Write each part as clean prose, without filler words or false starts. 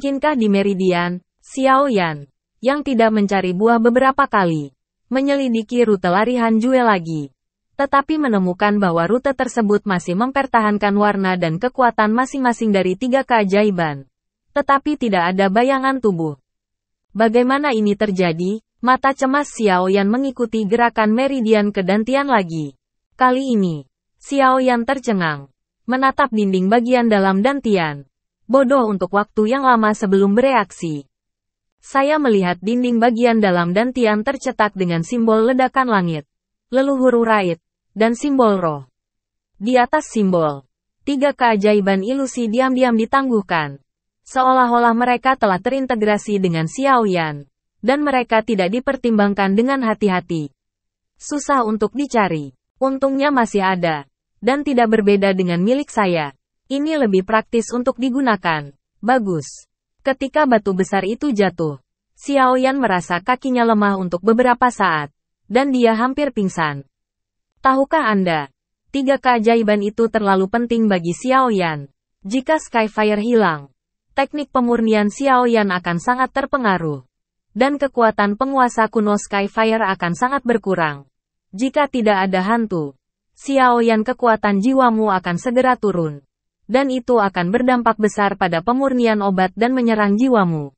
Mungkinkah di Meridian, Xiao Yan, yang tidak mencari buah beberapa kali, menyelidiki rute lari Han Jue lagi, tetapi menemukan bahwa rute tersebut masih mempertahankan warna dan kekuatan masing-masing dari 3 keajaiban, tetapi tidak ada bayangan tubuh. Bagaimana ini terjadi? Mata cemas Xiao Yan mengikuti gerakan Meridian kedantian lagi. Kali ini, Xiao Yan tercengang, menatap dinding bagian dalam dantian. Bodoh untuk waktu yang lama sebelum bereaksi. Saya melihat dinding bagian dalam dantian tercetak dengan simbol ledakan langit, leluhur Urait, dan simbol roh. Di atas simbol, 3 keajaiban ilusi diam-diam ditangguhkan. Seolah-olah mereka telah terintegrasi dengan Xiao Yan, dan mereka tidak dipertimbangkan dengan hati-hati. Susah untuk dicari. Untungnya masih ada, dan tidak berbeda dengan milik saya. Ini lebih praktis untuk digunakan. Bagus. Ketika batu besar itu jatuh, Xiao Yan merasa kakinya lemah untuk beberapa saat, dan dia hampir pingsan. Tahukah Anda, 3 keajaiban itu terlalu penting bagi Xiao Yan. Jika Skyfire hilang, teknik pemurnian Xiao Yan akan sangat terpengaruh, dan kekuatan penguasa kuno Skyfire akan sangat berkurang. Jika tidak ada hantu, Xiao Yan, kekuatan jiwamu akan segera turun. Dan itu akan berdampak besar pada pemurnian obat dan menyerang jiwamu.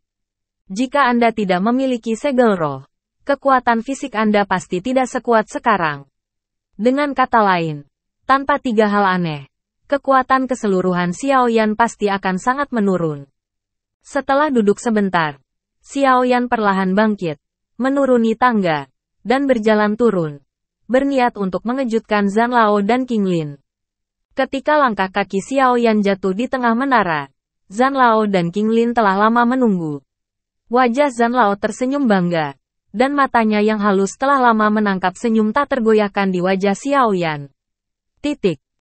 Jika Anda tidak memiliki segel roh, kekuatan fisik Anda pasti tidak sekuat sekarang. Dengan kata lain, tanpa 3 hal aneh, kekuatan keseluruhan Xiao Yan pasti akan sangat menurun. Setelah duduk sebentar, Xiao Yan perlahan bangkit, menuruni tangga, dan berjalan turun, berniat untuk mengejutkan Zhan Lao dan King Lin. Ketika langkah kaki Xiao Yan jatuh di tengah menara, Zhan Lao dan King Lin telah lama menunggu. Wajah Zhan Lao tersenyum bangga, dan matanya yang halus telah lama menangkap senyum tak tergoyahkan di wajah Xiao Yan.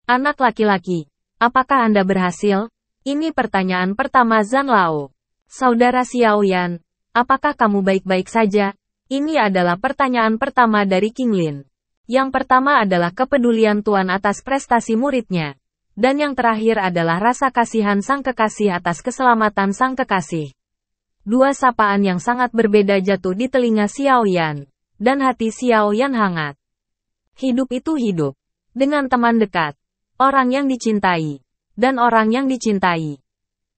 Anak laki-laki, apakah Anda berhasil? Ini pertanyaan pertama Zhan Lao. Saudara Xiao Yan, apakah kamu baik-baik saja? Ini adalah pertanyaan pertama dari King Lin. Yang pertama adalah kepedulian Tuan atas prestasi muridnya. Dan yang terakhir adalah rasa kasihan sang kekasih atas keselamatan sang kekasih. 2 sapaan yang sangat berbeda jatuh di telinga Xiao Yan. Dan hati Xiao Yan hangat. Hidup itu hidup. Dengan teman dekat. Orang yang dicintai. Dan orang yang dicintai.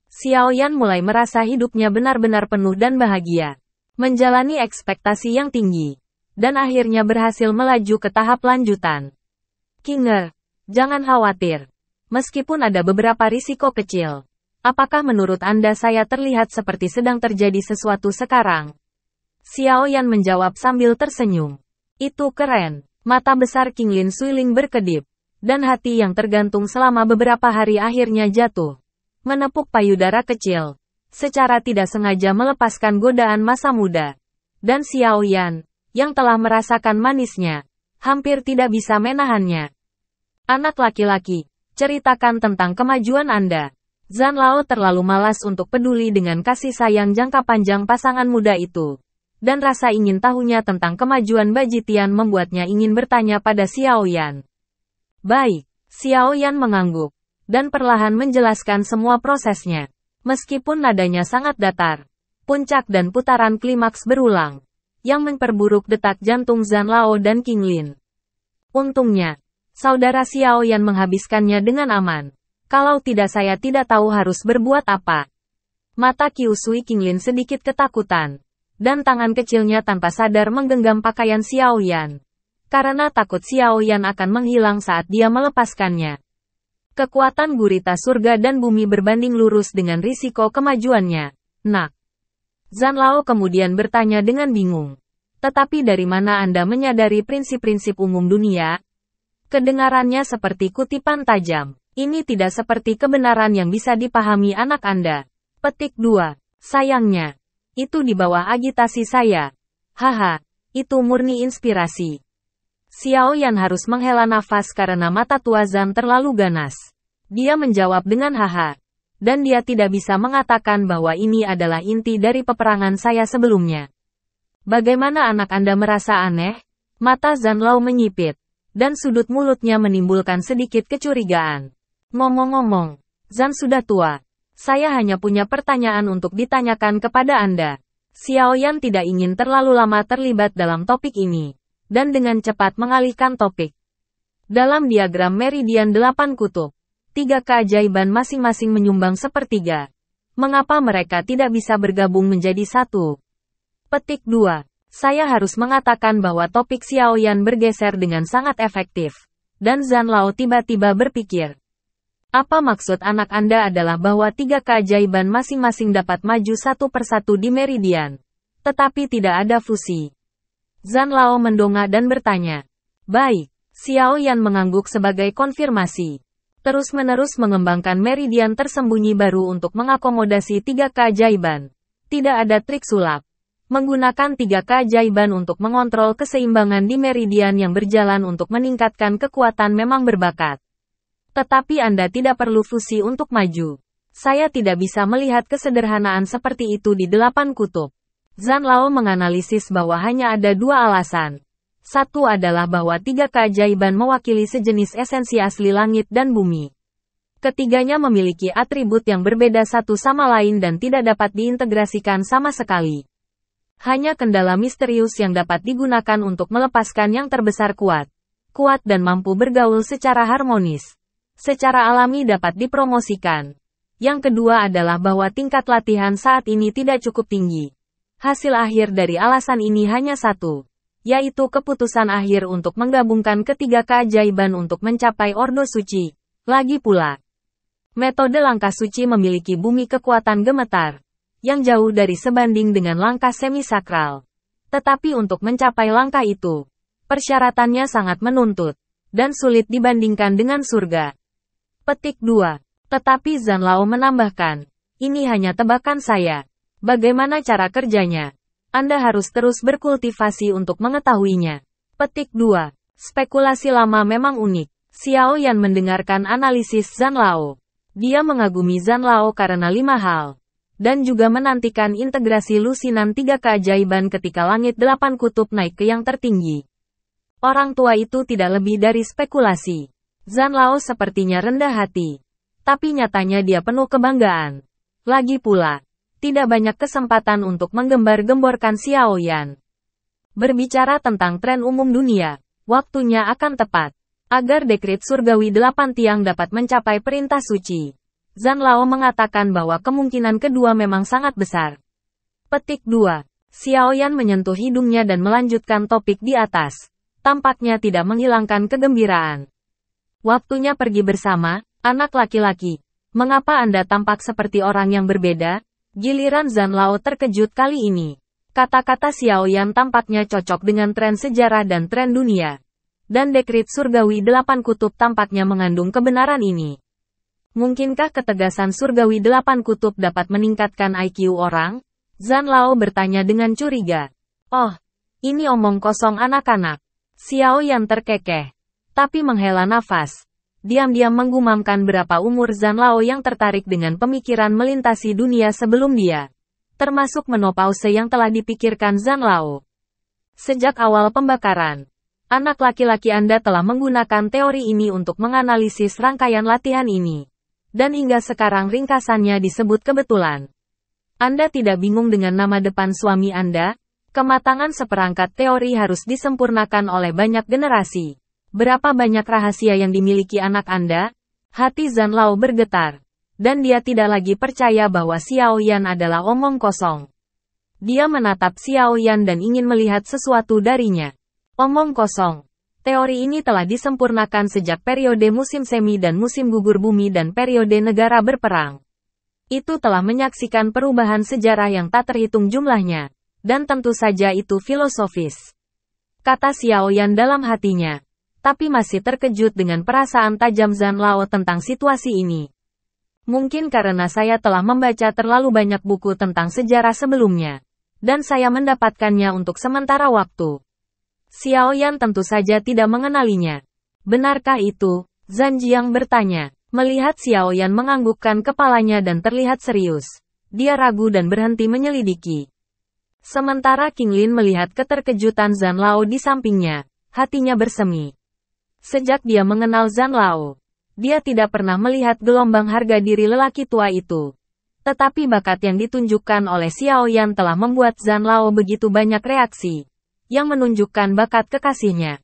Xiao Yan mulai merasa hidupnya benar-benar penuh dan bahagia. Menjalani ekspektasi yang tinggi. Dan akhirnya berhasil melaju ke tahap lanjutan. Kinger, jangan khawatir. Meskipun ada beberapa risiko kecil. Apakah menurut Anda saya terlihat seperti sedang terjadi sesuatu sekarang? Xiao Yan menjawab sambil tersenyum. Itu keren. Mata besar King Lin Suiling berkedip. Dan hati yang tergantung selama beberapa hari akhirnya jatuh. Menepuk payudara kecil. Secara tidak sengaja melepaskan godaan masa muda. Dan Xiao Yan, yang telah merasakan manisnya, hampir tidak bisa menahannya. Anak laki-laki, ceritakan tentang kemajuan Anda. Zhan Lao terlalu malas untuk peduli dengan kasih sayang jangka panjang pasangan muda itu. Dan rasa ingin tahunya tentang kemajuan Bajitian membuatnya ingin bertanya pada Xiao Yan. Baik, Xiao Yan mengangguk, dan perlahan menjelaskan semua prosesnya. Meskipun nadanya sangat datar, puncak dan putaran klimaks berulang. Yang memperburuk detak jantung Zhan Lao dan King Lin. Untungnya, saudara Xiao Yan menghabiskannya dengan aman. Kalau tidak saya tidak tahu harus berbuat apa. Mata Kyusui King Lin sedikit ketakutan. Dan tangan kecilnya tanpa sadar menggenggam pakaian Xiao Yan. Karena takut Xiao Yan akan menghilang saat dia melepaskannya. Kekuatan gurita surga dan bumi berbanding lurus dengan risiko kemajuannya. Nak. Zhan Lao kemudian bertanya dengan bingung. Tetapi dari mana Anda menyadari prinsip-prinsip umum dunia? Kedengarannya seperti kutipan tajam. Ini tidak seperti kebenaran yang bisa dipahami anak Anda. Petik 2. Sayangnya. Itu di bawah agitasi saya. Haha, itu murni inspirasi. Xiao Yan harus menghela nafas karena mata tua Zhan terlalu ganas. Dia menjawab dengan haha. Dan dia tidak bisa mengatakan bahwa ini adalah inti dari peperangan saya sebelumnya. Bagaimana anak Anda merasa aneh? Mata Zhan Lao menyipit, dan sudut mulutnya menimbulkan sedikit kecurigaan. Ngomong-ngomong, Zhan sudah tua. Saya hanya punya pertanyaan untuk ditanyakan kepada Anda. Xiao Yan tidak ingin terlalu lama terlibat dalam topik ini, dan dengan cepat mengalihkan topik. Dalam diagram meridian 8 kutub, 3 keajaiban masing-masing menyumbang sepertiga. Mengapa mereka tidak bisa bergabung menjadi satu? Petik 2. Saya harus mengatakan bahwa topik Xiao Yan bergeser dengan sangat efektif. Dan Zhan Lao tiba-tiba berpikir. Apa maksud anak Anda adalah bahwa 3 keajaiban masing-masing dapat maju satu persatu di meridian. Tetapi tidak ada fusi. Zhan Lao mendongak dan bertanya. Baik, Xiao Yan mengangguk sebagai konfirmasi. Terus-menerus mengembangkan meridian tersembunyi baru untuk mengakomodasi 3 keajaiban. Tidak ada trik sulap. Menggunakan 3 keajaiban untuk mengontrol keseimbangan di meridian yang berjalan untuk meningkatkan kekuatan memang berbakat. Tetapi Anda tidak perlu fusi untuk maju. Saya tidak bisa melihat kesederhanaan seperti itu di 8 kutub. Zhan Lao menganalisis bahwa hanya ada 2 alasan. Satu adalah bahwa 3 keajaiban mewakili sejenis esensi asli langit dan bumi. Ketiganya memiliki atribut yang berbeda satu sama lain dan tidak dapat diintegrasikan sama sekali. Hanya kendala misterius yang dapat digunakan untuk melepaskan yang terbesar kuat dan mampu bergaul secara harmonis. Secara alami dapat dipromosikan. Yang kedua adalah bahwa tingkat latihan saat ini tidak cukup tinggi. Hasil akhir dari alasan ini hanya satu, yaitu keputusan akhir untuk menggabungkan ketiga keajaiban untuk mencapai Ordo Suci. Lagi pula, metode langkah suci memiliki bumi kekuatan gemetar yang jauh dari sebanding dengan langkah semi-sakral. Tetapi untuk mencapai langkah itu, persyaratannya sangat menuntut, dan sulit dibandingkan dengan surga. Petik 2. Tetapi Zhan Lao menambahkan, ini hanya tebakan saya. Bagaimana cara kerjanya? Anda harus terus berkultivasi untuk mengetahuinya. Petik 2. Spekulasi lama memang unik. Xiao Yan mendengarkan analisis Zhan Lao. Dia mengagumi Zhan Lao karena 5 hal. Dan juga menantikan integrasi lusinan 3 keajaiban ketika langit 8 kutub naik ke yang tertinggi. Orang tua itu tidak lebih dari spekulasi. Zhan Lao sepertinya rendah hati. Tapi nyatanya dia penuh kebanggaan. Lagi pula, tidak banyak kesempatan untuk menggembar-gemborkan Xiao Yan. Berbicara tentang tren umum dunia, waktunya akan tepat. Agar dekrit surgawi 8 tiang dapat mencapai perintah suci. Zhan Lao mengatakan bahwa kemungkinan kedua memang sangat besar. Petik 2. Xiao Yan menyentuh hidungnya dan melanjutkan topik di atas. Tampaknya tidak menghilangkan kegembiraan. Waktunya pergi bersama, anak laki-laki. Mengapa Anda tampak seperti orang yang berbeda? Giliran Zhan Lao terkejut kali ini. Kata-kata Xiao Yan tampaknya cocok dengan tren sejarah dan tren dunia. Dan dekrit surgawi 8 kutub tampaknya mengandung kebenaran ini. Mungkinkah ketegasan surgawi 8 kutub dapat meningkatkan IQ orang? Zhan Lao bertanya dengan curiga. Oh, ini omong kosong anak-anak. Xiao Yan terkekeh. Tapi menghela nafas. Diam-diam menggumamkan berapa umur Zhan Lao yang tertarik dengan pemikiran melintasi dunia sebelum dia. Termasuk menopause yang telah dipikirkan Zhan Lao. Sejak awal pembakaran, anak laki-laki Anda telah menggunakan teori ini untuk menganalisis rangkaian latihan ini. Dan hingga sekarang ringkasannya disebut kebetulan. Anda tidak bingung dengan nama depan suami Anda? Kematangan seperangkat teori harus disempurnakan oleh banyak generasi. Berapa banyak rahasia yang dimiliki anak Anda? Hati Zhan Lao bergetar. Dan dia tidak lagi percaya bahwa Xiao Yan adalah omong kosong. Dia menatap Xiao Yan dan ingin melihat sesuatu darinya. Omong kosong. Teori ini telah disempurnakan sejak periode musim semi dan musim gugur bumi dan periode negara berperang. Itu telah menyaksikan perubahan sejarah yang tak terhitung jumlahnya. Dan tentu saja itu filosofis. Kata Xiao Yan dalam hatinya. Tapi masih terkejut dengan perasaan tajam Zhan Lao tentang situasi ini. Mungkin karena saya telah membaca terlalu banyak buku tentang sejarah sebelumnya. Dan saya mendapatkannya untuk sementara waktu. Xiao Yan tentu saja tidak mengenalinya. Benarkah itu? Zhan Jiang bertanya. Melihat Xiao Yan menganggukkan kepalanya dan terlihat serius. Dia ragu dan berhenti menyelidiki. Sementara King Lin melihat keterkejutan Zhan Lao di sampingnya. Hatinya bersemi. Sejak dia mengenal Zhan Lao, dia tidak pernah melihat gelombang harga diri lelaki tua itu. Tetapi bakat yang ditunjukkan oleh Xiao Yan telah membuat Zhan Lao begitu banyak reaksi, yang menunjukkan bakat kekasihnya.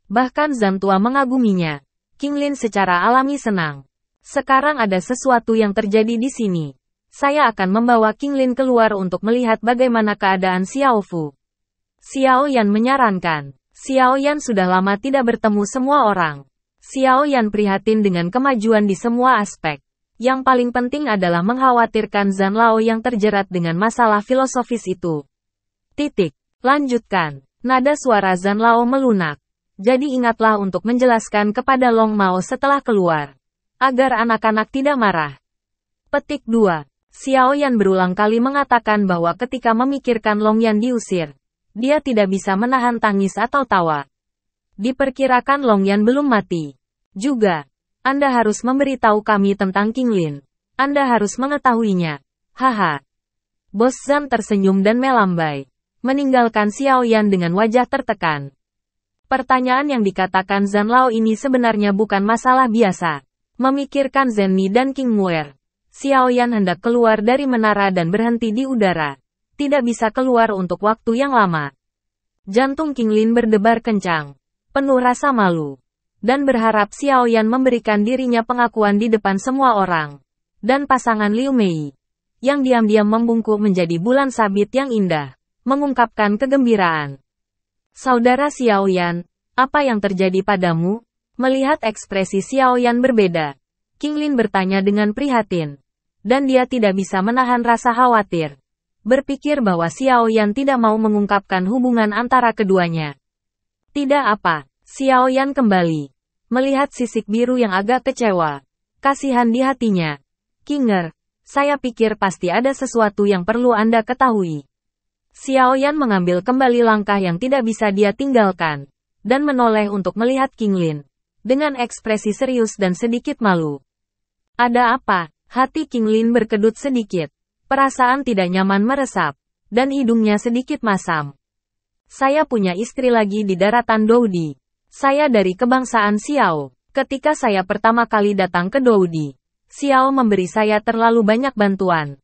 Bahkan Zhan tua mengaguminya. Qinglin secara alami senang. Sekarang ada sesuatu yang terjadi di sini. Saya akan membawa Qinglin keluar untuk melihat bagaimana keadaan Xiao Fu. Xiao Yan menyarankan. Xiao Yan sudah lama tidak bertemu semua orang. Xiao Yan prihatin dengan kemajuan di semua aspek. Yang paling penting adalah mengkhawatirkan Zhan Lao yang terjerat dengan masalah filosofis itu. Lanjutkan. Nada suara Zhan Lao melunak. Jadi ingatlah untuk menjelaskan kepada Long Mao setelah keluar. Agar anak-anak tidak marah. Petik 2. Xiao Yan berulang kali mengatakan bahwa ketika memikirkan Long Yan diusir, dia tidak bisa menahan tangis atau tawa. Diperkirakan Long Yan belum mati. Juga, Anda harus memberitahu kami tentang Qinglin. Anda harus mengetahuinya. Haha. Bos Zhan tersenyum dan melambai. Meninggalkan Xiao Yan dengan wajah tertekan. Pertanyaan yang dikatakan Zhan Lao ini sebenarnya bukan masalah biasa. Memikirkan Zhen Mi dan King Muer, Xiao Yan hendak keluar dari menara dan berhenti di udara. Tidak bisa keluar untuk waktu yang lama. Jantung Qinglin berdebar kencang. Penuh rasa malu. Dan berharap Xiao Yan memberikan dirinya pengakuan di depan semua orang. Dan pasangan Liu Mei, yang diam-diam membungkuk menjadi bulan sabit yang indah, mengungkapkan kegembiraan. Saudara Xiao Yan, apa yang terjadi padamu? Melihat ekspresi Xiao Yan berbeda, Qinglin bertanya dengan prihatin. Dan dia tidak bisa menahan rasa khawatir. Berpikir bahwa Xiao Yan tidak mau mengungkapkan hubungan antara keduanya. Tidak apa. Xiao Yan kembali. Melihat sisik biru yang agak kecewa. Kasihan di hatinya. Qinger, saya pikir pasti ada sesuatu yang perlu Anda ketahui. Xiao Yan mengambil kembali langkah yang tidak bisa dia tinggalkan. Dan menoleh untuk melihat Qinglin. Dengan ekspresi serius dan sedikit malu. Ada apa? Hati Qinglin berkedut sedikit. Perasaan tidak nyaman meresap. Dan hidungnya sedikit masam. Saya punya istri lagi di daratan Doudi. Saya dari kebangsaan Xiao. Ketika saya pertama kali datang ke Doudi, Xiao memberi saya terlalu banyak bantuan.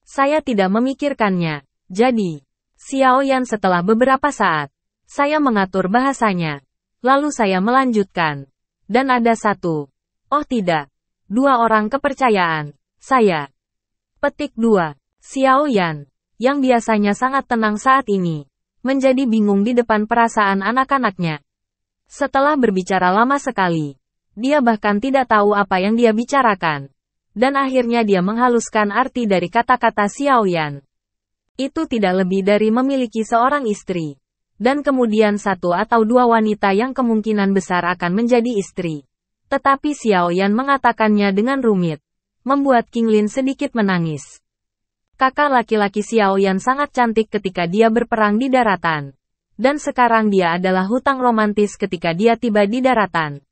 Saya tidak memikirkannya. Jadi, Xiao Yan setelah beberapa saat, saya mengatur bahasanya. Lalu saya melanjutkan. Dan ada satu. Oh tidak. 2 orang kepercayaan. Saya. Petik 2. Xiao Yan, yang biasanya sangat tenang saat ini, menjadi bingung di depan perasaan anak-anaknya. Setelah berbicara lama sekali, dia bahkan tidak tahu apa yang dia bicarakan. Dan akhirnya dia menghaluskan arti dari kata-kata Xiao Yan. Itu tidak lebih dari memiliki seorang istri. Dan kemudian 1 atau 2 wanita yang kemungkinan besar akan menjadi istri. Tetapi Xiao Yan mengatakannya dengan rumit. Membuat Qinglin sedikit menangis. Kakak laki-laki Xiao Yan sangat cantik ketika dia berperang di daratan. Dan sekarang dia adalah hutang romantis ketika dia tiba di daratan.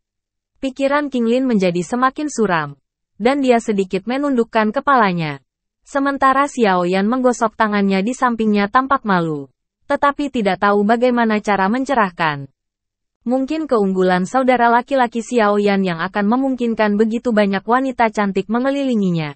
Pikiran Qinglin menjadi semakin suram. Dan dia sedikit menundukkan kepalanya. Sementara Xiao Yan menggosok tangannya di sampingnya tampak malu. Tetapi tidak tahu bagaimana cara mencerahkan. Mungkin keunggulan saudara laki-laki Xiao Yan yang akan memungkinkan begitu banyak wanita cantik mengelilinginya.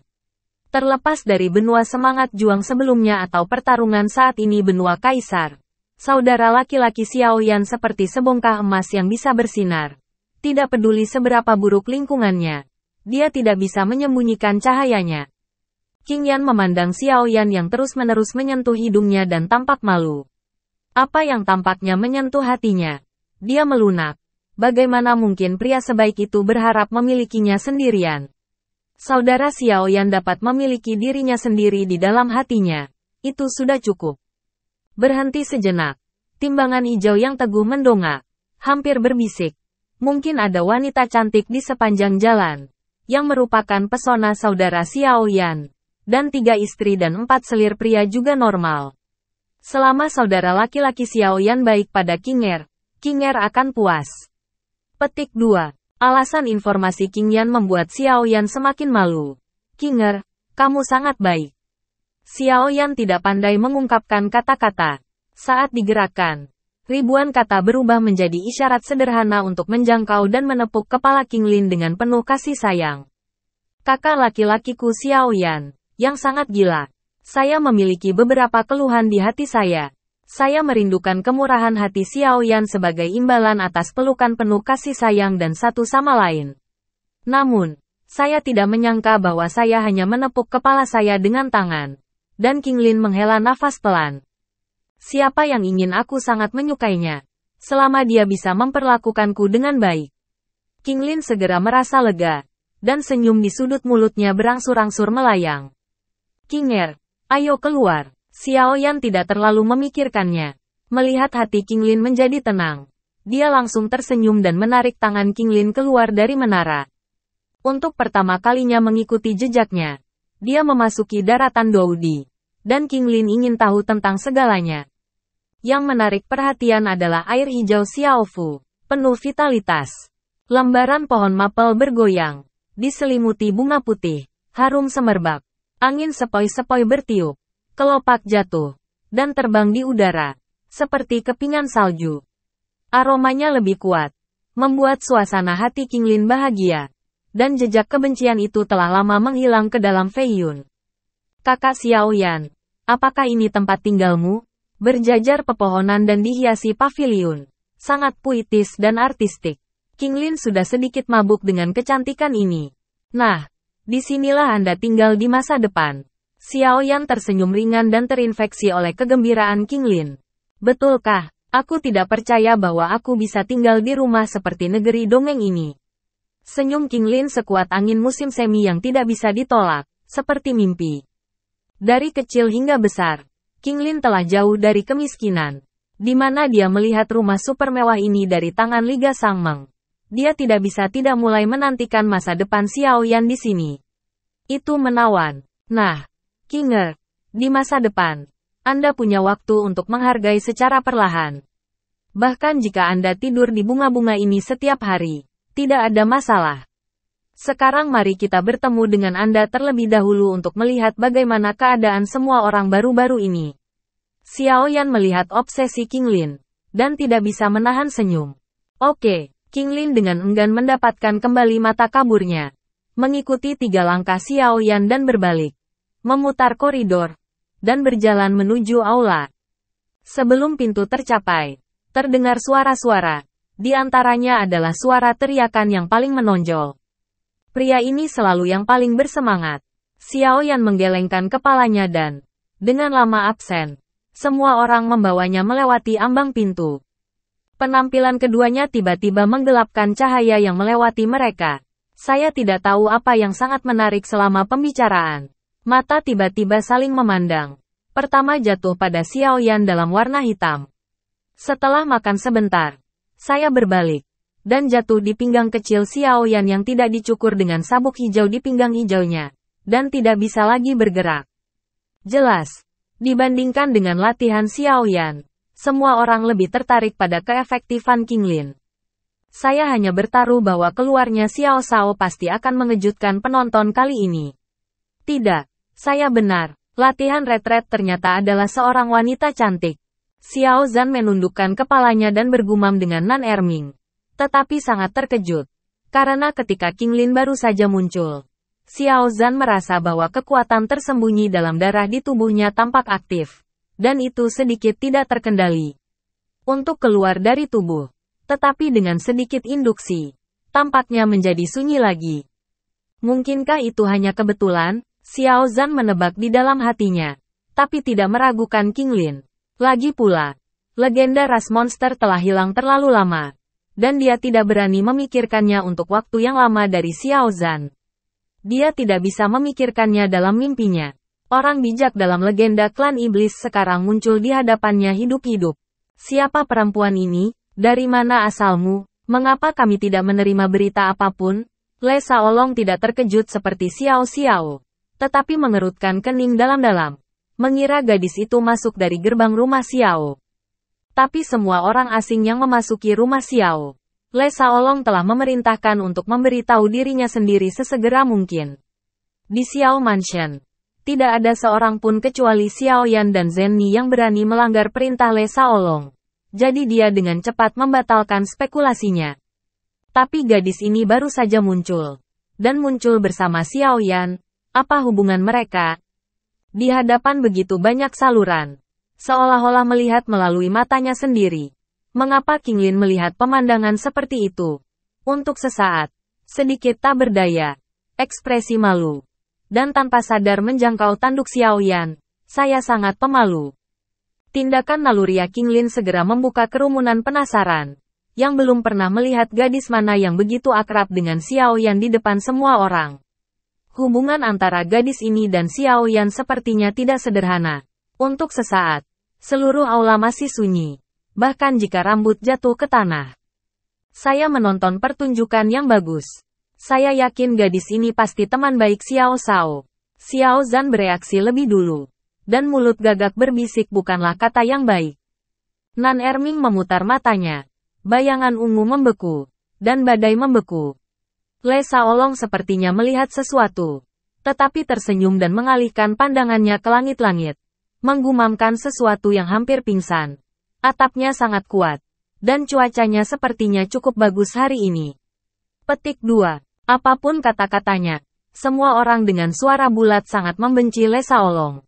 Terlepas dari benua semangat juang sebelumnya atau pertarungan saat ini benua kaisar. Saudara laki-laki Xiao Yan seperti sebongkah emas yang bisa bersinar. Tidak peduli seberapa buruk lingkungannya. Dia tidak bisa menyembunyikan cahayanya. Qing Yan memandang Xiao Yan yang terus-menerus menyentuh hidungnya dan tampak malu. Apa yang tampaknya menyentuh hatinya. Dia melunak. Bagaimana mungkin pria sebaik itu berharap memilikinya sendirian? Saudara Xiao Yan dapat memiliki dirinya sendiri di dalam hatinya. Itu sudah cukup. Berhenti sejenak. Timbangan hijau yang teguh mendongak. Hampir berbisik. Mungkin ada wanita cantik di sepanjang jalan. Yang merupakan pesona saudara Xiao Yan. Dan 3 istri dan 4 selir pria juga normal. Selama saudara laki-laki Xiao Yan baik pada Qinger akan puas. Petik 2. Alasan informasi Qing Yan membuat Xiao Yan semakin malu. Qinger, kamu sangat baik. Xiao Yan tidak pandai mengungkapkan kata-kata. Saat digerakkan, ribuan kata berubah menjadi isyarat sederhana untuk menjangkau dan menepuk kepala Qinglin dengan penuh kasih sayang. Kakak laki-lakiku Xiao Yan, yang sangat gila. Saya memiliki beberapa keluhan di hati saya. Saya merindukan kemurahan hati Xiao Yan sebagai imbalan atas pelukan penuh kasih sayang dan satu sama lain. Namun, saya tidak menyangka bahwa saya hanya menepuk kepala saya dengan tangan. Dan King Lin menghela nafas pelan. Siapa yang ingin aku sangat menyukainya? Selama dia bisa memperlakukanku dengan baik. King Lin segera merasa lega. Dan senyum di sudut mulutnya berangsur-angsur melayang. King Er, ayo keluar. Xiao Yan tidak terlalu memikirkannya. Melihat hati King Lin menjadi tenang. Dia langsung tersenyum dan menarik tangan King Lin keluar dari menara. Untuk pertama kalinya mengikuti jejaknya. Dia memasuki daratan Doudi. Dan King Lin ingin tahu tentang segalanya. Yang menarik perhatian adalah air hijau Xiaofu, penuh vitalitas. Lembaran pohon mapel bergoyang. Diselimuti bunga putih, harum semerbak. Angin sepoi-sepoi bertiup, kelopak jatuh, dan terbang di udara, seperti kepingan salju. Aromanya lebih kuat, membuat suasana hati King Lin bahagia. Dan jejak kebencian itu telah lama menghilang ke dalam Fei Yun. Kakak Xiao Yan, apakah ini tempat tinggalmu? Berjajar pepohonan dan dihiasi paviliun. Sangat puitis dan artistik. King Lin sudah sedikit mabuk dengan kecantikan ini. Nah, disinilah Anda tinggal di masa depan. Xiao Yan tersenyum ringan dan terinfeksi oleh kegembiraan King Lin. Betulkah? Aku tidak percaya bahwa aku bisa tinggal di rumah seperti negeri dongeng ini. Senyum King Lin sekuat angin musim semi yang tidak bisa ditolak, seperti mimpi. Dari kecil hingga besar, King Lin telah jauh dari kemiskinan. Di mana dia melihat rumah super mewah ini dari tangan Liga Sangmeng. Dia tidak bisa tidak mulai menantikan masa depan Xiao Yan di sini. Itu menawan. Nah, King Er, di masa depan, Anda punya waktu untuk menghargai secara perlahan. Bahkan jika Anda tidur di bunga-bunga ini setiap hari, tidak ada masalah. Sekarang mari kita bertemu dengan Anda terlebih dahulu untuk melihat bagaimana keadaan semua orang baru-baru ini. Xiao Yan melihat obsesi King Lin, dan tidak bisa menahan senyum. Oke. King Lin dengan enggan mendapatkan kembali mata kaburnya. Mengikuti 3 langkah Xiao Yan dan berbalik. Memutar koridor. Dan berjalan menuju aula. Sebelum pintu tercapai, terdengar suara-suara. Di antaranya adalah suara teriakan yang paling menonjol. Pria ini selalu yang paling bersemangat. Xiao Yan menggelengkan kepalanya dan, dengan lama absen, semua orang membawanya melewati ambang pintu. Penampilan keduanya tiba-tiba menggelapkan cahaya yang melewati mereka. Saya tidak tahu apa yang sangat menarik selama pembicaraan. Mata tiba-tiba saling memandang. Pertama jatuh pada Xiao Yan dalam warna hitam. Setelah makan sebentar, saya berbalik. Dan jatuh di pinggang kecil Xiao Yan yang tidak dicukur dengan sabuk hijau di pinggang hijaunya. Dan tidak bisa lagi bergerak. Jelas, dibandingkan dengan latihan Xiao Yan. Semua orang lebih tertarik pada keefektifan King Lin. Saya hanya bertaruh bahwa keluarnya Xiao Shao pasti akan mengejutkan penonton kali ini. Tidak, saya benar. Latihan retret ternyata adalah seorang wanita cantik. Xiao Zhan menundukkan kepalanya dan bergumam dengan Nan Erming. Tetapi sangat terkejut. Karena ketika King Lin baru saja muncul, Xiao Zhan merasa bahwa kekuatan tersembunyi dalam darah di tubuhnya tampak aktif. Dan itu sedikit tidak terkendali. Untuk keluar dari tubuh. Tetapi dengan sedikit induksi. Tampaknya menjadi sunyi lagi. Mungkinkah itu hanya kebetulan? Xiao Zhan menebak di dalam hatinya. Tapi tidak meragukan King Lin. Lagi pula, legenda ras monster telah hilang terlalu lama. Dan dia tidak berani memikirkannya untuk waktu yang lama dari Xiao Zhan. Dia tidak bisa memikirkannya dalam mimpinya. Orang bijak dalam legenda klan iblis sekarang muncul di hadapannya hidup-hidup. Siapa perempuan ini? Dari mana asalmu? Mengapa kami tidak menerima berita apapun? Le Shaolong tidak terkejut seperti Xiao Xiao. Tetapi mengerutkan kening dalam-dalam. Mengira gadis itu masuk dari gerbang rumah Xiao. Tapi semua orang asing yang memasuki rumah Xiao. Le Shaolong telah memerintahkan untuk memberitahu dirinya sendiri sesegera mungkin. Di Xiao Mansion. Tidak ada seorang pun kecuali Xiao Yan dan Zhen Ni yang berani melanggar perintah Le Shaolong. Jadi dia dengan cepat membatalkan spekulasinya. Tapi gadis ini baru saja muncul. Dan muncul bersama Xiao Yan. Apa hubungan mereka? Di hadapan begitu banyak saluran, seolah-olah melihat melalui matanya sendiri. Mengapa Qinglin melihat pemandangan seperti itu? Untuk sesaat, sedikit tak berdaya, ekspresi malu, dan tanpa sadar menjangkau tanduk Xiaoyan. Saya sangat pemalu. Tindakan naluriah Qinglin segera membuka kerumunan penasaran, yang belum pernah melihat gadis mana yang begitu akrab dengan Xiaoyan di depan semua orang. Hubungan antara gadis ini dan Xiaoyan sepertinya tidak sederhana. Untuk sesaat, seluruh aula masih sunyi, bahkan jika rambut jatuh ke tanah. Saya menonton pertunjukan yang bagus. Saya yakin gadis ini pasti teman baik Xiao Shao. Xiao Zhan bereaksi lebih dulu, dan mulut gagak berbisik bukanlah kata yang baik. Nan Erming memutar matanya. Bayangan ungu membeku, dan badai membeku. Le Shaolong sepertinya melihat sesuatu, tetapi tersenyum dan mengalihkan pandangannya ke langit-langit, menggumamkan sesuatu yang hampir pingsan. Atapnya sangat kuat, dan cuacanya sepertinya cukup bagus hari ini. Petik 2. Apapun kata-katanya, semua orang dengan suara bulat sangat membenci Le Shaolong.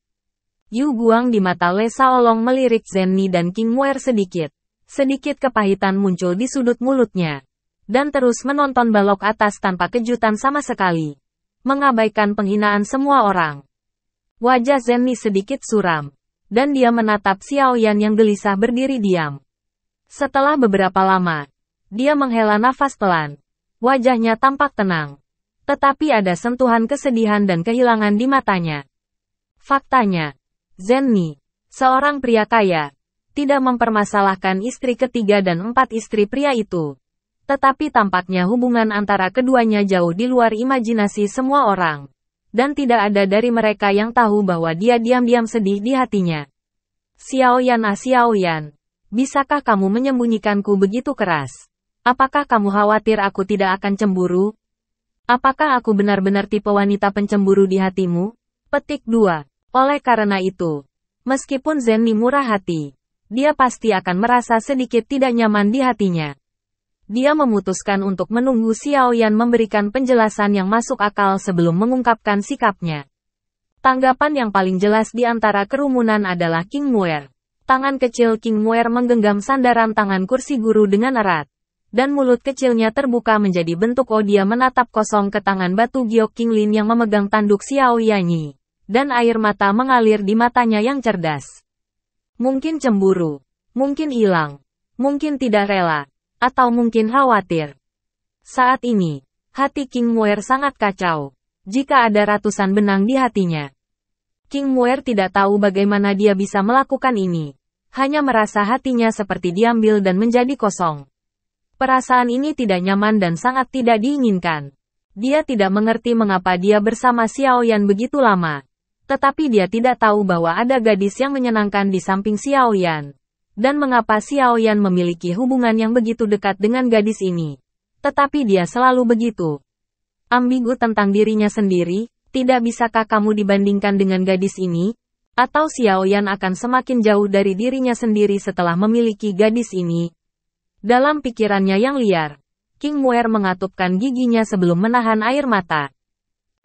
Yu Guang di mata Le Shaolong melirik Zenni dan King Muer sedikit. Sedikit kepahitan muncul di sudut mulutnya. Dan terus menonton balok atas tanpa kejutan sama sekali. Mengabaikan penghinaan semua orang. Wajah Zenni sedikit suram. Dan dia menatap Xiaoyan yang gelisah berdiri diam. Setelah beberapa lama, dia menghela nafas pelan. Wajahnya tampak tenang. Tetapi ada sentuhan kesedihan dan kehilangan di matanya. Faktanya, Zenni, seorang pria kaya, tidak mempermasalahkan istri ketiga dan 4 istri pria itu. Tetapi tampaknya hubungan antara keduanya jauh di luar imajinasi semua orang. Dan tidak ada dari mereka yang tahu bahwa dia diam-diam sedih di hatinya. Xiaoyan Xiaoyan, bisakah kamu menyembunyikanku begitu keras? Apakah kamu khawatir aku tidak akan cemburu? Apakah aku benar-benar tipe wanita pencemburu di hatimu? Petik 2. Oleh karena itu, meskipun Zenni murah hati, dia pasti akan merasa sedikit tidak nyaman di hatinya. Dia memutuskan untuk menunggu Xiaoyan memberikan penjelasan yang masuk akal sebelum mengungkapkan sikapnya. Tanggapan yang paling jelas di antara kerumunan adalah King Muer. Tangan kecil King Muer menggenggam sandaran tangan kursi guru dengan erat. Dan mulut kecilnya terbuka menjadi bentuk O. Dia menatap kosong ke tangan batu giok Qinglin yang memegang tanduk Xiaoyanyi. Dan air mata mengalir di matanya yang cerdas. Mungkin cemburu. Mungkin hilang. Mungkin tidak rela. Atau mungkin khawatir. Saat ini, hati King Muer sangat kacau. Jika ada ratusan benang di hatinya. King Muer tidak tahu bagaimana dia bisa melakukan ini. Hanya merasa hatinya seperti diambil dan menjadi kosong. Perasaan ini tidak nyaman dan sangat tidak diinginkan. Dia tidak mengerti mengapa dia bersama Xiaoyan begitu lama. Tetapi dia tidak tahu bahwa ada gadis yang menyenangkan di samping Xiaoyan. Dan mengapa Xiaoyan memiliki hubungan yang begitu dekat dengan gadis ini. Tetapi dia selalu begitu ambigu tentang dirinya sendiri. Tidak bisakah kamu dibandingkan dengan gadis ini? Atau Xiaoyan akan semakin jauh dari dirinya sendiri setelah memiliki gadis ini? Dalam pikirannya yang liar, King Muer mengatupkan giginya sebelum menahan air mata.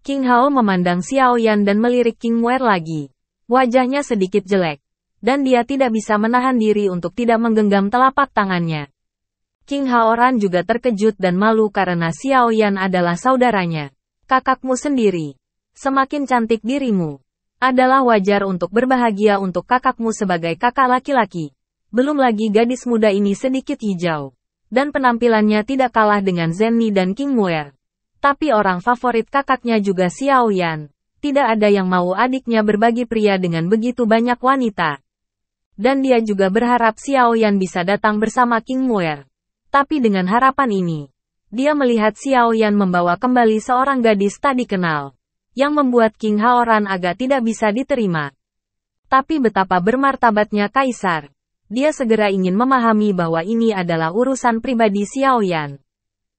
King Hao memandang Xiaoyan dan melirik King Muer lagi. Wajahnya sedikit jelek. Dan dia tidak bisa menahan diri untuk tidak menggenggam telapak tangannya. King Haoran juga terkejut dan malu karena Xiaoyan adalah saudaranya. Kakakmu sendiri. Semakin cantik dirimu. Adalah wajar untuk berbahagia untuk kakakmu sebagai kakak laki-laki. Belum lagi gadis muda ini sedikit hijau. Dan penampilannya tidak kalah dengan Zenni dan King Muer. Tapi orang favorit kakaknya juga Xiaoyan. Tidak ada yang mau adiknya berbagi pria dengan begitu banyak wanita. Dan dia juga berharap Xiaoyan bisa datang bersama King Muer. Tapi dengan harapan ini, dia melihat Xiaoyan membawa kembali seorang gadis tak dikenal. Yang membuat King Haoran agak tidak bisa diterima. Tapi betapa bermartabatnya Kaisar. Dia segera ingin memahami bahwa ini adalah urusan pribadi Xiaoyan.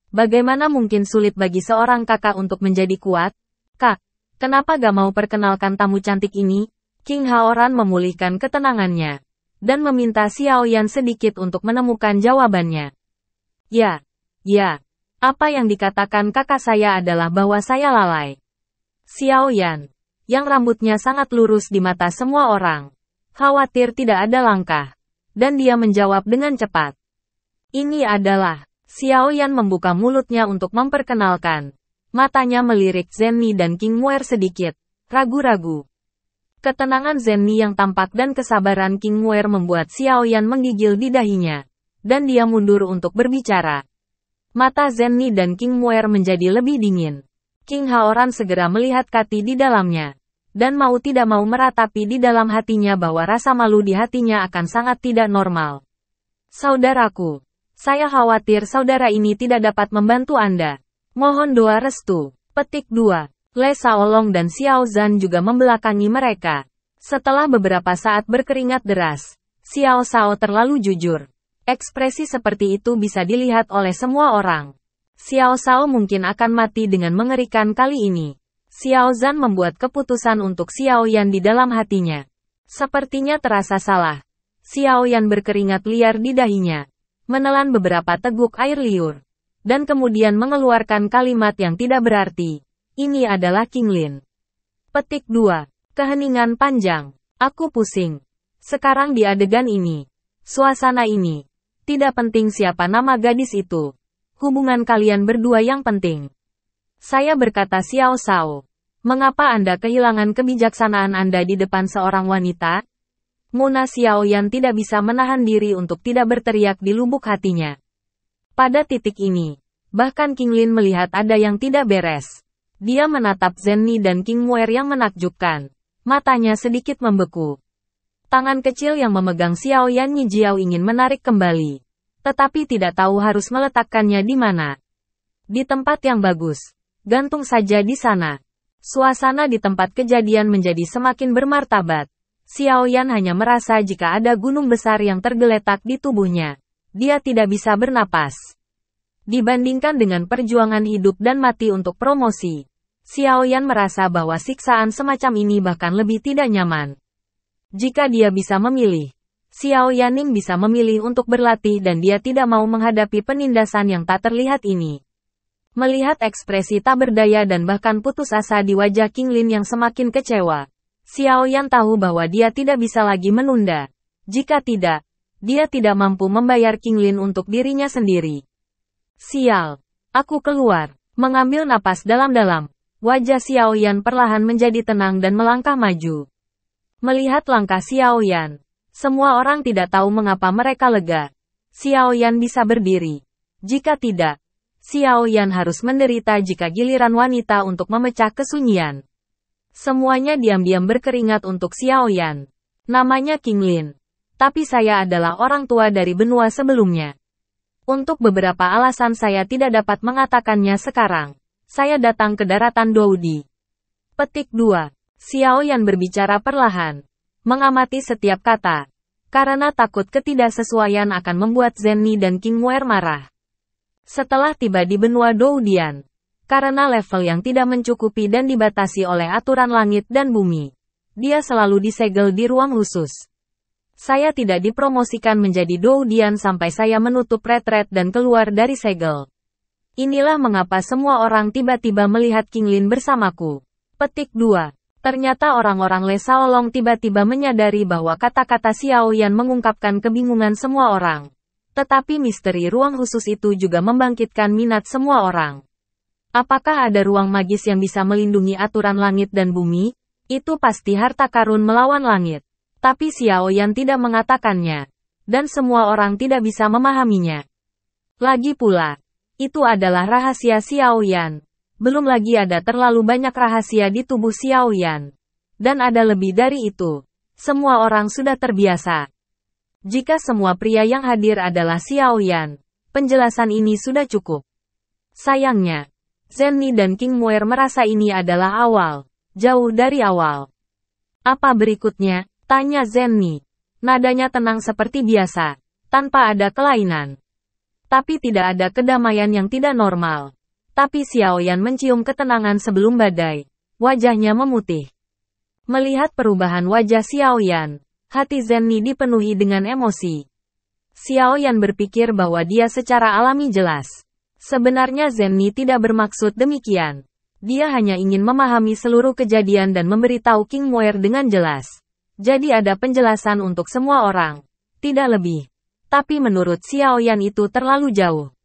Bagaimana mungkin sulit bagi seorang kakak untuk menjadi kuat? Kak, kenapa gak mau perkenalkan tamu cantik ini? King Haoran memulihkan ketenangannya. Dan meminta Xiaoyan sedikit untuk menemukan jawabannya. Ya. Apa yang dikatakan kakak saya adalah bahwa saya lalai. Xiaoyan. yang rambutnya sangat lurus di mata semua orang. Khawatir tidak ada langkah. Dan dia menjawab dengan cepat. Ini adalah. Xiao Yan membuka mulutnya untuk memperkenalkan. Matanya melirik Zenny dan King Muer sedikit. Ragu-ragu. Ketenangan Zenny yang tampak dan kesabaran King Muer membuat Xiao Yan menggigil di dahinya. Dan dia mundur untuk berbicara. Mata Zenny dan King Muer menjadi lebih dingin. King Haoran segera melihat Kati di dalamnya. Dan mau tidak mau meratapi di dalam hatinya bahwa rasa malu di hatinya akan sangat tidak normal. Saudaraku, saya khawatir saudara ini tidak dapat membantu Anda. Mohon doa restu. Petik 2. Le Shaolong dan Xiao Zhan juga membelakangi mereka. Setelah beberapa saat berkeringat deras, Xiao Shao terlalu jujur. Ekspresi seperti itu bisa dilihat oleh semua orang. Xiao Shao mungkin akan mati dengan mengerikan kali ini. Xiao Zhan membuat keputusan untuk Xiao Yan di dalam hatinya. Sepertinya terasa salah. Xiao Yan berkeringat liar di dahinya. Menelan beberapa teguk air liur. Dan kemudian mengeluarkan kalimat yang tidak berarti. Ini adalah King Lin. Petik 2. Keheningan panjang. Aku pusing. Sekarang di adegan ini. Suasana ini. Tidak penting siapa nama gadis itu. Hubungan kalian berdua yang penting. Saya berkata Xiao Shao. Mengapa Anda kehilangan kebijaksanaan Anda di depan seorang wanita? Muna Xiao Yan tidak bisa menahan diri untuk tidak berteriak di lubuk hatinya. Pada titik ini, bahkan King Lin melihat ada yang tidak beres. Dia menatap Zenny dan King Muer yang menakjubkan. Matanya sedikit membeku. Tangan kecil yang memegang Xiao Yan Nyijiao ingin menarik kembali. Tetapi tidak tahu harus meletakkannya di mana. Di tempat yang bagus. Gantung saja di sana. Suasana di tempat kejadian menjadi semakin bermartabat. Xiao Yan hanya merasa jika ada gunung besar yang tergeletak di tubuhnya. Dia tidak bisa bernapas. Dibandingkan dengan perjuangan hidup dan mati untuk promosi, Xiao Yan merasa bahwa siksaan semacam ini bahkan lebih tidak nyaman. Jika dia bisa memilih, Xiao Yaning bisa memilih untuk berlatih dan dia tidak mau menghadapi penindasan yang tak terlihat ini. Melihat ekspresi tak berdaya dan bahkan putus asa di wajah King Lin yang semakin kecewa, Xiao Yan tahu bahwa dia tidak bisa lagi menunda. Jika tidak, dia tidak mampu membayar King Lin untuk dirinya sendiri. Sial. Aku keluar. Mengambil napas dalam-dalam. Wajah Xiao Yan perlahan menjadi tenang dan melangkah maju. Melihat langkah Xiao Yan, semua orang tidak tahu mengapa mereka lega. Xiao Yan bisa berdiri. Jika tidak, Xiao Yan harus menderita jika giliran wanita untuk memecah kesunyian. Semuanya diam-diam berkeringat untuk Xiao Yan. Namanya King Lin. Tapi saya adalah orang tua dari benua sebelumnya. Untuk beberapa alasan saya tidak dapat mengatakannya sekarang. Saya datang ke daratan Doudi. Petik 2. Xiao Yan berbicara perlahan. Mengamati setiap kata. Karena takut ketidaksesuaian akan membuat Zenny dan King Muer marah. Setelah tiba di benua Doudian, karena level yang tidak mencukupi dan dibatasi oleh aturan langit dan bumi, dia selalu disegel di ruang khusus. Saya tidak dipromosikan menjadi Doudian sampai saya menutup retret dan keluar dari segel. Inilah mengapa semua orang tiba-tiba melihat King Lin bersamaku. Petik 2. Ternyata orang-orang Le Shaolong tiba-tiba menyadari bahwa kata-kata Xiao Yan mengungkapkan kebingungan semua orang. Tetapi misteri ruang khusus itu juga membangkitkan minat semua orang. Apakah ada ruang magis yang bisa melindungi aturan langit dan bumi? Itu pasti harta karun melawan langit. Tapi Xiao Yan tidak mengatakannya. Dan semua orang tidak bisa memahaminya. Lagi pula, itu adalah rahasia Xiao Yan. Belum lagi ada terlalu banyak rahasia di tubuh Xiao Yan. Dan ada lebih dari itu. Semua orang sudah terbiasa. Jika semua pria yang hadir adalah Xiao Yan, penjelasan ini sudah cukup. Sayangnya, Zenny dan King Muer merasa ini adalah awal. Jauh dari awal. Apa berikutnya? Tanya Zenny. Nadanya tenang seperti biasa. Tanpa ada kelainan. Tapi tidak ada kedamaian yang tidak normal. Tapi Xiao Yan mencium ketenangan sebelum badai. Wajahnya memutih. Melihat perubahan wajah Xiao Yan, hati Zenny dipenuhi dengan emosi. Xiao Yan berpikir bahwa dia secara alami jelas. Sebenarnya Zenny tidak bermaksud demikian. Dia hanya ingin memahami seluruh kejadian dan memberitahu King Muer dengan jelas. Jadi ada penjelasan untuk semua orang. Tidak lebih. Tapi menurut Xiao Yan itu terlalu jauh.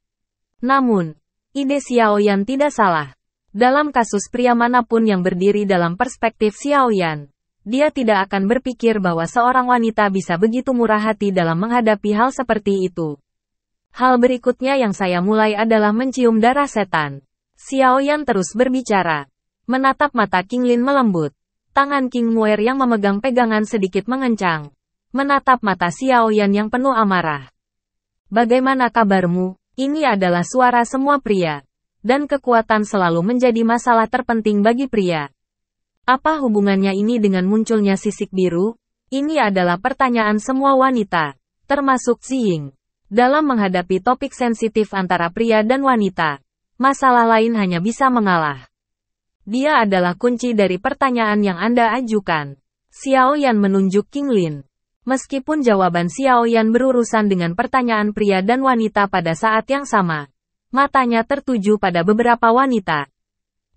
Namun, ide Xiao Yan tidak salah. Dalam kasus pria manapun yang berdiri dalam perspektif Xiao Yan, dia tidak akan berpikir bahwa seorang wanita bisa begitu murah hati dalam menghadapi hal seperti itu. Hal berikutnya yang saya mulai adalah mencium darah setan. Xiao Yan terus berbicara. Menatap mata King Lin melembut. Tangan King Muer yang memegang pegangan sedikit mengencang. Menatap mata Xiao Yan yang penuh amarah. Bagaimana kabarmu? Ini adalah suara semua pria. Dan kekuatan selalu menjadi masalah terpenting bagi pria. Apa hubungannya ini dengan munculnya sisik biru? Ini adalah pertanyaan semua wanita. Termasuk Ziying. Dalam menghadapi topik sensitif antara pria dan wanita. Masalah lain hanya bisa mengalah. Dia adalah kunci dari pertanyaan yang Anda ajukan. Xiao Yan menunjuk King Lin. Meskipun jawaban Xiao Yan berurusan dengan pertanyaan pria dan wanita pada saat yang sama, matanya tertuju pada beberapa wanita.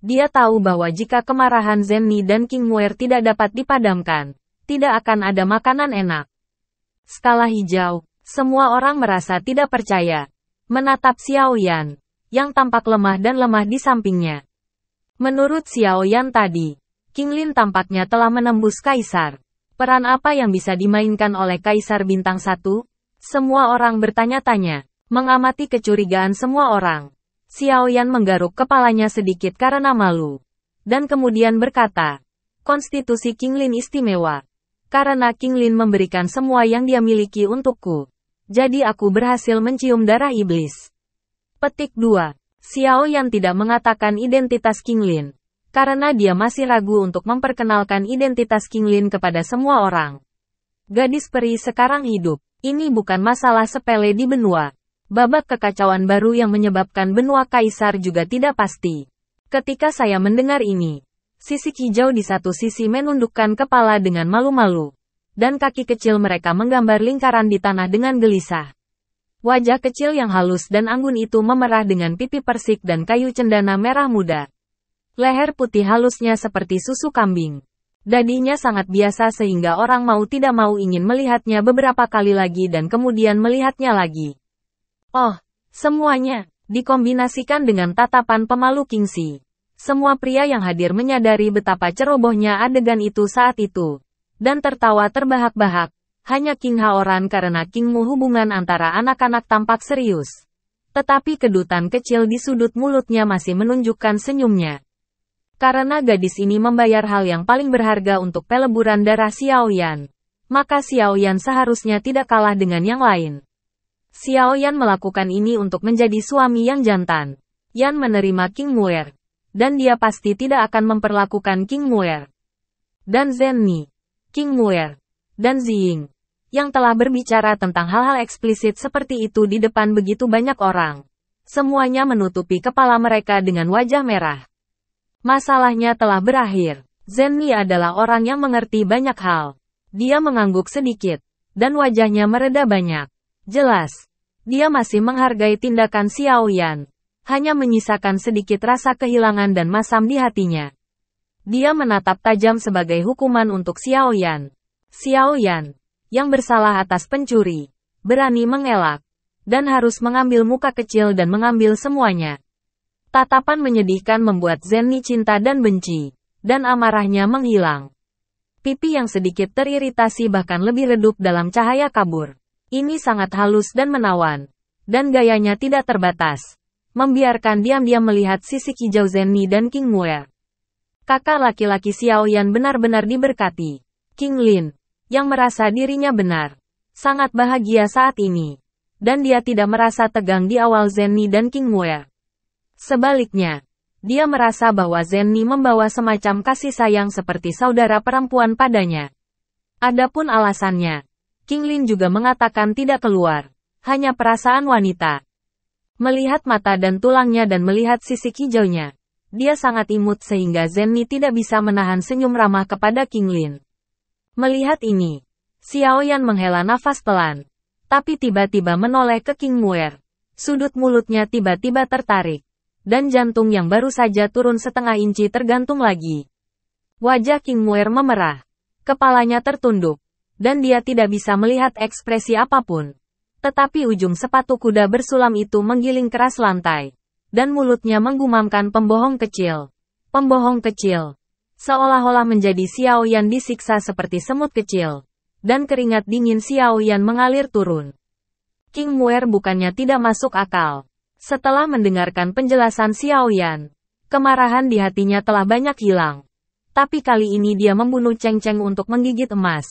Dia tahu bahwa jika kemarahan Zenni dan King Muer tidak dapat dipadamkan, tidak akan ada makanan enak. Skala hijau, semua orang merasa tidak percaya. Menatap Xiao Yan yang tampak lemah dan lemah di sampingnya. Menurut Xiao Yan tadi, King Lin tampaknya telah menembus Kaisar. Peran apa yang bisa dimainkan oleh Kaisar Bintang 1? Semua orang bertanya-tanya, mengamati kecurigaan semua orang. Xiao Yan menggaruk kepalanya sedikit karena malu. Dan kemudian berkata, konstitusi King Lin istimewa. Karena King Lin memberikan semua yang dia miliki untukku. Jadi aku berhasil mencium darah iblis. Petik 2. Xiao Yan tidak mengatakan identitas King Lin. Karena dia masih ragu untuk memperkenalkan identitas King Lin kepada semua orang. Gadis peri sekarang hidup. Ini bukan masalah sepele di benua. Babak kekacauan baru yang menyebabkan benua Kaisar juga tidak pasti. Ketika saya mendengar ini, sisik hijau di satu sisi menundukkan kepala dengan malu-malu. Dan kaki kecil mereka menggambar lingkaran di tanah dengan gelisah. Wajah kecil yang halus dan anggun itu memerah dengan pipi persik dan kayu cendana merah muda. Leher putih halusnya seperti susu kambing. Dadinya sangat biasa sehingga orang mau tidak mau ingin melihatnya beberapa kali lagi dan kemudian melihatnya lagi. Oh, semuanya dikombinasikan dengan tatapan pemalu Kingxi. Semua pria yang hadir menyadari betapa cerobohnya adegan itu saat itu. Dan tertawa terbahak-bahak. Hanya King Haoran karena King Mu hubungan antara anak-anak tampak serius. Tetapi kedutan kecil di sudut mulutnya masih menunjukkan senyumnya. Karena gadis ini membayar hal yang paling berharga untuk peleburan darah Xiao Yan, maka Xiao Yan seharusnya tidak kalah dengan yang lain. Xiao Yan melakukan ini untuk menjadi suami yang jantan. Yan menerima King Muer. Dan dia pasti tidak akan memperlakukan King Muer. Dan Zenni, King Muer, dan Ziying. Yang telah berbicara tentang hal-hal eksplisit seperti itu di depan begitu banyak orang. Semuanya menutupi kepala mereka dengan wajah merah. Masalahnya telah berakhir. Zenni adalah orang yang mengerti banyak hal. Dia mengangguk sedikit. Dan wajahnya mereda banyak. Jelas. Dia masih menghargai tindakan Xiao Yan. Hanya menyisakan sedikit rasa kehilangan dan masam di hatinya. Dia menatap tajam sebagai hukuman untuk Xiao Yan. Xiao Yan yang bersalah atas pencuri, berani mengelak, dan harus mengambil muka kecil dan mengambil semuanya. Tatapan menyedihkan membuat Zenni cinta dan benci, dan amarahnya menghilang. Pipi yang sedikit teriritasi bahkan lebih redup dalam cahaya kabur. Ini sangat halus dan menawan, dan gayanya tidak terbatas, membiarkan diam-diam melihat sisik hijau Zenni dan King Muer. Kakak laki-laki Xiao Yan benar-benar diberkati. King Lin yang merasa dirinya benar, sangat bahagia saat ini. Dan dia tidak merasa tegang di awal Zenni dan King Muer. Sebaliknya, dia merasa bahwa Zenni membawa semacam kasih sayang seperti saudara perempuan padanya. Adapun alasannya, King Lin juga mengatakan tidak keluar, hanya perasaan wanita. Melihat mata dan tulangnya dan melihat sisik hijaunya, dia sangat imut sehingga Zenni tidak bisa menahan senyum ramah kepada King Lin. Melihat ini, Xiao Yan menghela nafas pelan, tapi tiba-tiba menoleh ke King Muer. Sudut mulutnya tiba-tiba tertarik. dan jantung yang baru saja turun setengah inci tergantung lagi. Wajah King Muer memerah. Kepalanya tertunduk, dan dia tidak bisa melihat ekspresi apapun. Tetapi ujung sepatu kuda bersulam itu menggiling keras lantai, dan mulutnya menggumamkan pembohong kecil. Pembohong kecil. Seolah-olah menjadi Xiao Yan disiksa seperti semut kecil, dan keringat dingin Xiao Yan mengalir turun. King Muer bukannya tidak masuk akal. Setelah mendengarkan penjelasan Xiao Yan, kemarahan di hatinya telah banyak hilang. Tapi kali ini dia membunuh Cheng Cheng untuk menggigit emas.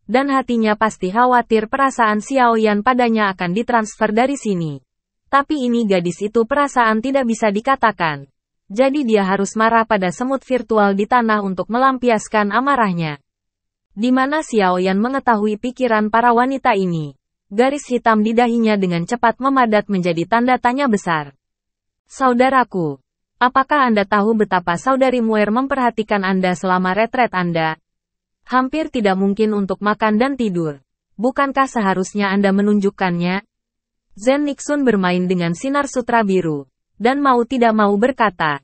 Dan hatinya pasti khawatir perasaan Xiao Yan padanya akan ditransfer dari sini. Tapi ini gadis itu perasaan tidak bisa dikatakan. Jadi dia harus marah pada semut virtual di tanah untuk melampiaskan amarahnya. Di mana Xiao Yan mengetahui pikiran para wanita ini. Garis hitam di dahinya dengan cepat memadat menjadi tanda tanya besar. Saudaraku, apakah Anda tahu betapa saudari Muer memperhatikan Anda selama retret Anda? Hampir tidak mungkin untuk makan dan tidur. Bukankah seharusnya Anda menunjukkannya? Zen Nixun bermain dengan sinar sutra biru, dan mau tidak mau berkata.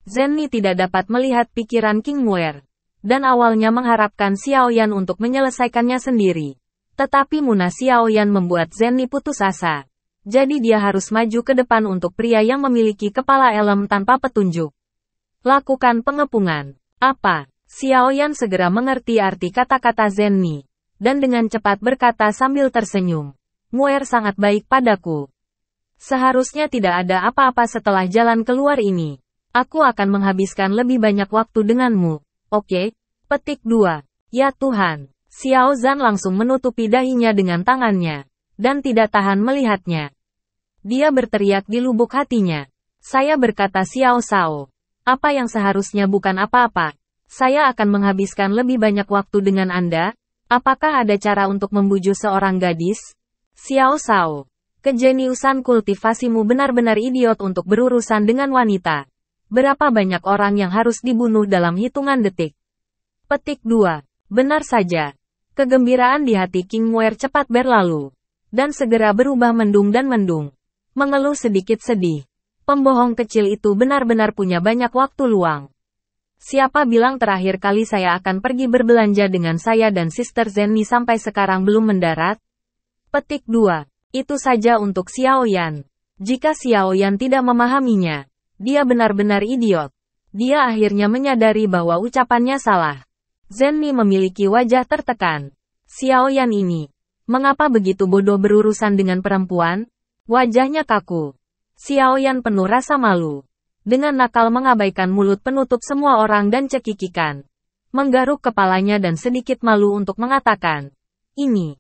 Zenny tidak dapat melihat pikiran King Muer, dan awalnya mengharapkan Xiao Yan untuk menyelesaikannya sendiri. Tetapi Muna Xiao Yan membuat Zenny putus asa. Jadi dia harus maju ke depan untuk pria yang memiliki kepala elem tanpa petunjuk. Lakukan pengepungan. Apa? Xiao Yan segera mengerti arti kata-kata Zenny, dan dengan cepat berkata sambil tersenyum. Muer sangat baik padaku. Seharusnya tidak ada apa-apa setelah jalan keluar ini. Aku akan menghabiskan lebih banyak waktu denganmu. Oke? Petik 2. Ya Tuhan. Xiao Zhan langsung menutupi dahinya dengan tangannya, dan tidak tahan melihatnya. Dia berteriak di lubuk hatinya. Saya berkata Xiao Shao. Apa yang seharusnya bukan apa-apa. Saya akan menghabiskan lebih banyak waktu dengan Anda. Apakah ada cara untuk membujuk seorang gadis? Xiao Shao. Kejeniusan kultivasimu benar-benar idiot untuk berurusan dengan wanita. Berapa banyak orang yang harus dibunuh dalam hitungan detik? Petik 2. Benar saja. Kegembiraan di hati King Muer cepat berlalu, dan segera berubah mendung dan mendung. Mengeluh sedikit sedih. Pembohong kecil itu benar-benar punya banyak waktu luang. Siapa bilang terakhir kali saya akan pergi berbelanja dengan saya dan Sister Zenny sampai sekarang belum mendarat? Petik 2. Itu saja untuk Xiao Yan. Jika Xiao Yan tidak memahaminya, dia benar-benar idiot. Dia akhirnya menyadari bahwa ucapannya salah. Zenny memiliki wajah tertekan. Xiao Yan ini, mengapa begitu bodoh berurusan dengan perempuan? Wajahnya kaku. Xiao Yan penuh rasa malu. Dengan nakal mengabaikan mulut penutup semua orang dan cekikikan. Menggaruk kepalanya dan sedikit malu untuk mengatakan. Ini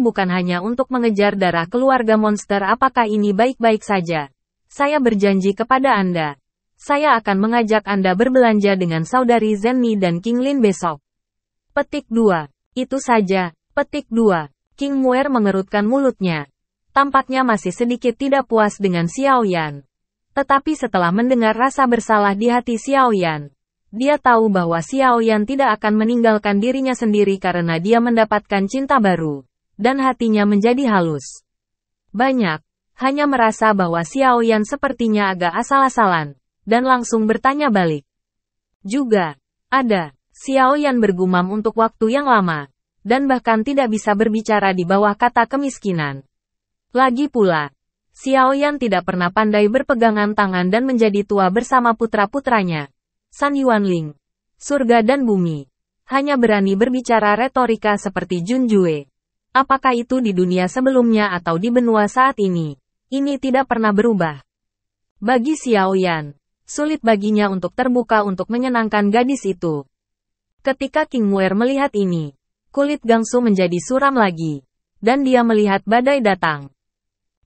bukan hanya untuk mengejar darah keluarga monster. Apakah ini baik-baik saja? Saya berjanji kepada Anda. Saya akan mengajak Anda berbelanja dengan saudari Zenny dan King Lin besok. Petik 2. Itu saja. Petik 2. King Muer mengerutkan mulutnya. Tampaknya masih sedikit tidak puas dengan Xiao Yan. Tetapi setelah mendengar rasa bersalah di hati Xiao Yan, dia tahu bahwa Xiao Yan tidak akan meninggalkan dirinya sendiri karena dia mendapatkan cinta baru, dan hatinya menjadi halus. Banyak hanya merasa bahwa Xiao Yan sepertinya agak asal-asalan, dan langsung bertanya balik. Juga, ada. Xiao Yan bergumam untuk waktu yang lama, dan bahkan tidak bisa berbicara di bawah kata kemiskinan. Lagi pula, Xiao Yan tidak pernah pandai berpegangan tangan dan menjadi tua bersama putra-putranya. San Yuanling, surga dan bumi, hanya berani berbicara retorika seperti Jun Jue. Apakah itu di dunia sebelumnya atau di benua saat ini? Ini tidak pernah berubah. Bagi Xiao Yan, sulit baginya untuk terbuka untuk menyenangkan gadis itu. Ketika King Muer melihat ini, kulit Gangsu menjadi suram lagi, dan dia melihat badai datang.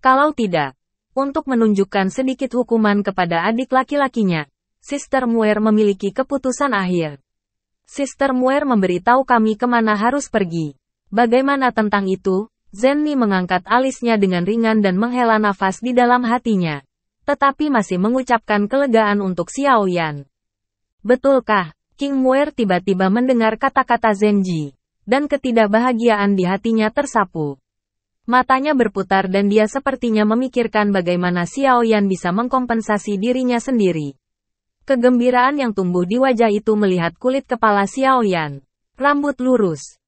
Kalau tidak, untuk menunjukkan sedikit hukuman kepada adik laki-lakinya, Sister Muer memiliki keputusan akhir. Sister Muer memberitahu kami kemana harus pergi. Bagaimana tentang itu? Zenny mengangkat alisnya dengan ringan dan menghela nafas di dalam hatinya. Tetapi masih mengucapkan kelegaan untuk Xiao Yan. Betulkah? King Muer tiba-tiba mendengar kata-kata Zenji, dan ketidakbahagiaan di hatinya tersapu. Matanya berputar dan dia sepertinya memikirkan bagaimana Xiao Yan bisa mengkompensasi dirinya sendiri. Kegembiraan yang tumbuh di wajah itu melihat kulit kepala Xiao Yan. Rambut lurus,